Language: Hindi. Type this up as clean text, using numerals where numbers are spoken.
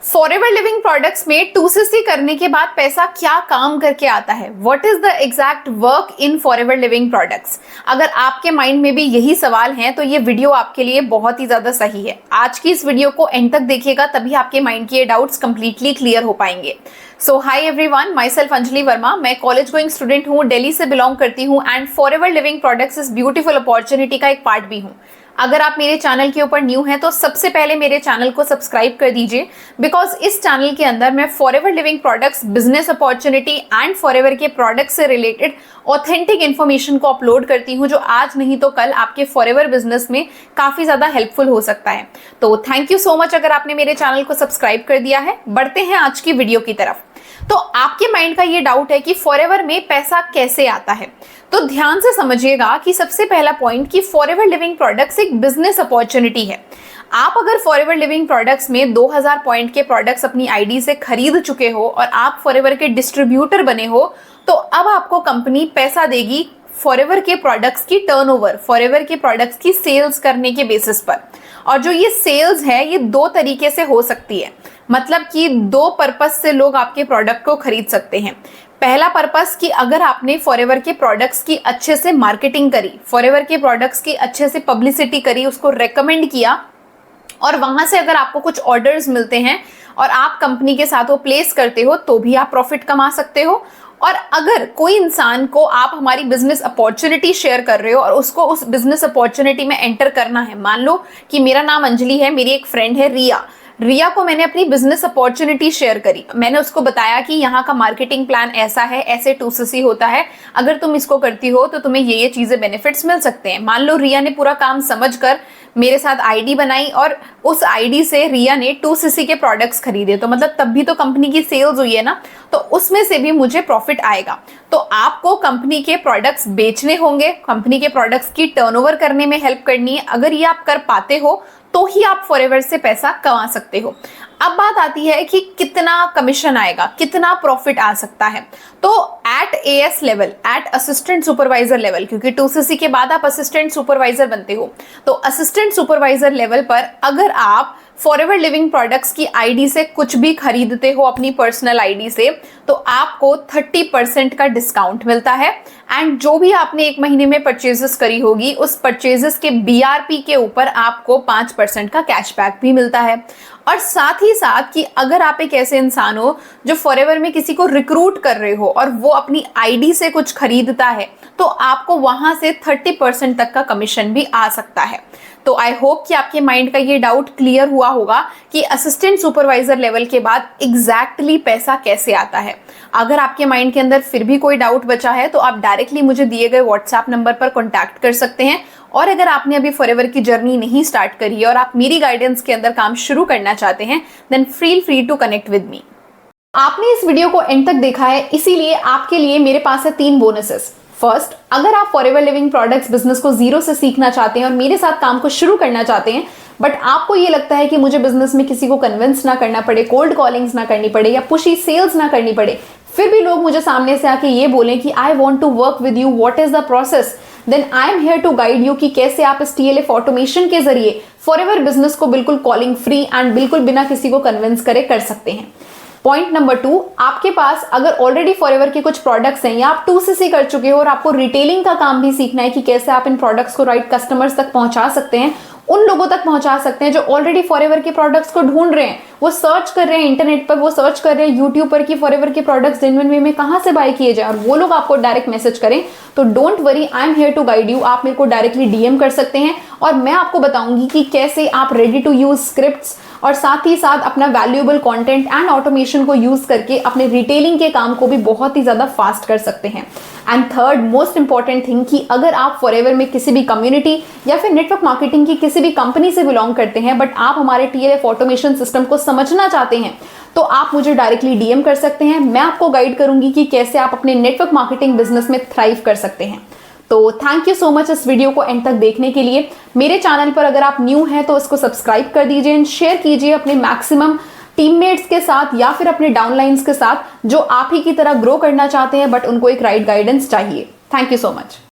फॉरएवर लिविंग प्रोडक्ट्स में 2cc करने के बाद पैसा क्या काम करके आता है? What is the exact work in forever living products? अगर आपके माइंड में भी यही सवाल हैं तो ये वीडियो आपके लिए बहुत ही ज्यादा सही है। आज की इस वीडियो को एंड तक देखिएगा, तभी आपके माइंड के ये डाउट्स कंप्लीटली क्लियर हो पाएंगे। So hi everyone, my self Anjali Verma. मैं कॉलेज गोइंग स्टूडेंट हूँ, दिल्ली से बिलोंग करती हूँ एंड फॉरएवर लिविंग प्रोडक्ट्स इस ब्यूटीफुल अपॉर्चुनिटी का एक पार्ट भी हूँ। अगर आप मेरे चैनल के ऊपर न्यू हैं तो सबसे पहले मेरे चैनल को सब्सक्राइब कर दीजिए, बिकॉज इस चैनल के अंदर मैं forever living products, business opportunity and forever के प्रोडक्ट्स से रिलेटेड ऑथेंटिक इन्फॉर्मेशन को अपलोड करती हूं, जो आज नहीं तो कल आपके फॉरएवर बिजनेस में काफी ज्यादा हेल्पफुल हो सकता है। तो थैंक यू सो मच अगर आपने मेरे चैनल को सब्सक्राइब कर दिया है। बढ़ते हैं आज की वीडियो की तरफ। तो आपके माइंड का ये डाउट है कि फॉरएवर में पैसा कैसे आता है, तो ध्यान से समझिएगा कि सबसे पहला पॉइंट कि फॉरएवर लिविंग प्रोडक्ट्स एक बिजनेस अपॉर्चुनिटी है। आप अगर फॉरएवर लिविंग प्रोडक्ट्स में 2000 पॉइंट के प्रोडक्ट्स अपनी आईडी से खरीद चुके हो और आप फॉरएवर के डिस्ट्रीब्यूटर बने हो, तो अब आपको कंपनी पैसा देगी फॉरएवर के प्रोडक्ट्स की टर्नओवर, फॉरएवर के प्रोडक्ट्स की सेल्स करने के बेसिस पर। और जो ये सेल्स है ये दो तरीके से हो सकती है, मतलब कि दो पर्पस से लोग आपके प्रोडक्ट को खरीद सकते हैं। पहला पर्पस कि अगर आपने फॉरएवर के प्रोडक्ट्स की अच्छे से मार्केटिंग करी, फॉरएवर के प्रोडक्ट्स की अच्छे से पब्लिसिटी करी, उसको रेकमेंड किया और वहां से अगर आपको कुछ ऑर्डर्स मिलते हैं और आप कंपनी के साथ वो प्लेस करते हो तो भी आप प्रॉफिट कमा सकते हो। और अगर कोई इंसान को आप हमारी बिजनेस अपॉर्चुनिटी शेयर कर रहे हो और उसको उस बिजनेस अपॉर्चुनिटी में एंटर करना है, मान लो कि मेरा नाम अंजलि है, मेरी एक फ्रेंड है रिया को मैंने अपनी बिजनेस अपॉर्चुनिटी शेयर करी। मैंने उसको बताया कि यहाँ का मार्केटिंग प्लान ऐसा है, ऐसे 2cc होता है, अगर तुम इसको करती हो तो तुम्हें ये चीजें बेनिफिट्स मिल सकते हैं। मान लो रिया ने पूरा काम समझकर मेरे साथ आईडी बनाई और उस आईडी से रिया ने 2cc के प्रोडक्ट्स खरीदे, तो मतलब तब भी तो कंपनी की सेल्स हुई है ना, तो उसमें से भी मुझे प्रॉफिट आएगा। तो आपको कंपनी के प्रोडक्ट्स बेचने होंगे, कंपनी के प्रोडक्ट्स की टर्नओवर करने में हेल्प करनी है। अगर ये आप कर पाते हो तो ही आप फॉरएवर से पैसा कमा सकते हो। अब बात आती है कि कितना कमीशन आएगा, कितना प्रॉफिट आ सकता है। तो at AS level, at assistant supervisor level, क्योंकि 2cc के बाद आप असिस्टेंट सुपरवाइजर बनते हो, तो असिस्टेंट सुपरवाइजर लेवल पर अगर आप फॉरएवर लिविंग प्रोडक्ट्स की आईडी से कुछ भी खरीदते हो अपनी पर्सनल आईडी से, तो आपको 30% का डिस्काउंट मिलता है। एंड जो भी आपने एक महीने में परचेजेस करी होगी, उस परचेजेस के बीआरपी के ऊपर आपको 5% का कैशबैक भी मिलता है। और साथ ही साथ कि अगर आप एक ऐसे इंसान हो जो फॉरएवर में किसी को रिक्रूट कर रहे हो और वो अपनी आईडी से कुछ खरीदता है, तो आपको वहां से 30% तक का कमीशन भी आ सकता है। तो आई होप कि आपके माइंड का ये डाउट क्लियर हुआ होगा कि असिस्टेंट सुपरवाइजर लेवल के बाद एग्जैक्टली पैसा कैसे आता है। अगर आपके माइंड के अंदर फिर भी कोई डाउट बचा है तो आप डायरेक्टली मुझे दिए गए व्हाट्सएप नंबर पर कॉन्टैक्ट कर सकते हैं। और अगर आपने अभी फॉरएवर की जर्नी नहीं स्टार्ट करी है और आप मेरी गाइडेंस के अंदर काम शुरू करना चाहते हैं, then feel free to connect with me. आपने इस वीडियो को एंड तक देखा है, इसीलिए आपके लिए मेरे पास है 3 बोनसेस। फर्स्ट, अगर आप फॉरएवर लिविंग प्रोडक्ट्स बिजनेस को जीरो से सीखना चाहते हैं और मेरे साथ काम को शुरू करना चाहते हैं, बट आपको ये लगता है कि मुझे बिजनेस में किसी को कन्विंस ना करना पड़े, कोल्ड कॉलिंग्स ना करनी पड़े या पुशी सेल्स ना करनी पड़े, फिर भी लोग मुझे सामने से आके ये बोलें कि I want to work with you, what is the process, then I am here to guide you कि कैसे आप इस TLF ऑटोमेशन के जरिए फॉरएवर बिजनेस को बिल्कुल कॉलिंग फ्री एंड बिल्कुल बिना किसी को कन्विंस करे कर सकते हैं। पॉइंट नंबर 2, आपके पास अगर ऑलरेडी फॉरएवर के कुछ प्रोडक्ट्स हैं या आप 2cc कर चुके हो और आपको रिटेलिंग का काम भी सीखना है कि कैसे आप इन प्रोडक्ट्स को राइट कस्टमर्स तक पहुंचा सकते हैं, उन लोगों तक पहुंचा सकते हैं जो ऑलरेडी फॉरएवर के प्रोडक्ट्स को ढूंढ रहे हैं, वो सर्च कर रहे हैं इंटरनेट पर, वो सर्च कर रहे हैं यूट्यूब पर कि फॉरएवर के प्रोडक्ट्स जेन्युइन वे में कहां से बाय किए जाए, और वो लोग आपको डायरेक्ट मैसेज करें, तो don't worry, I am here to guide you. आप मेरे को डायरेक्टली DM कर सकते हैं और मैं आपको बताऊंगी कि कैसे आप रेडी टू यूज स्क्रिप्ट्स और साथ ही साथ अपना वैल्यूएबल कंटेंट एंड ऑटोमेशन को यूज करके अपने रिटेलिंग के काम को भी बहुत ही ज्यादा फास्ट कर सकते हैं। And third most important thing कि अगर आप फॉरएवर में किसी भी कम्युनिटी या फिर नेटवर्क मार्केटिंग की किसी भी कंपनी से बिलोंग करते हैं, बट आप हमारे TLF ऑटोमेशन सिस्टम को समझना चाहते हैं, तो आप मुझे डायरेक्टली DM कर सकते हैं। मैं आपको गाइड करूंगी कि कैसे आप अपने नेटवर्क मार्केटिंग बिजनेस में थ्राइव कर सकते हैं। तो थैंक यू सो मच इस वीडियो को एंड तक देखने के लिए। मेरे चैनल पर अगर आप न्यू हैं तो इसको सब्सक्राइब कर दीजिए एंड शेयर कीजिए अपने मैक्सिमम टीममेट्स के साथ या फिर अपने डाउनलाइंस के साथ जो आप ही की तरह ग्रो करना चाहते हैं बट उनको एक राइट गाइडेंस चाहिए। Thank you so much.